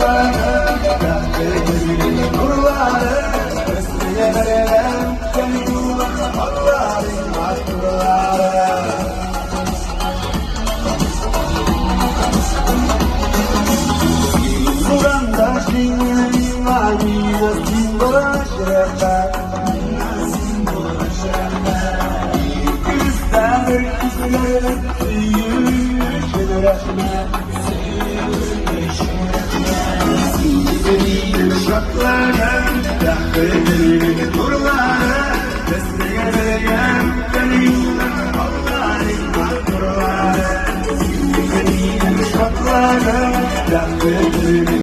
şartlarım, rahmetin nurları, Mesleğe verilen gönül Allah'ın hakkıları. Suranda şinyenin vahine simbol şerefe, Güzel güzel şartlarım, rahmetin nurları, Mesleğe verilen gönül Allah'ın hakkıları. Şartlarım, rahmetin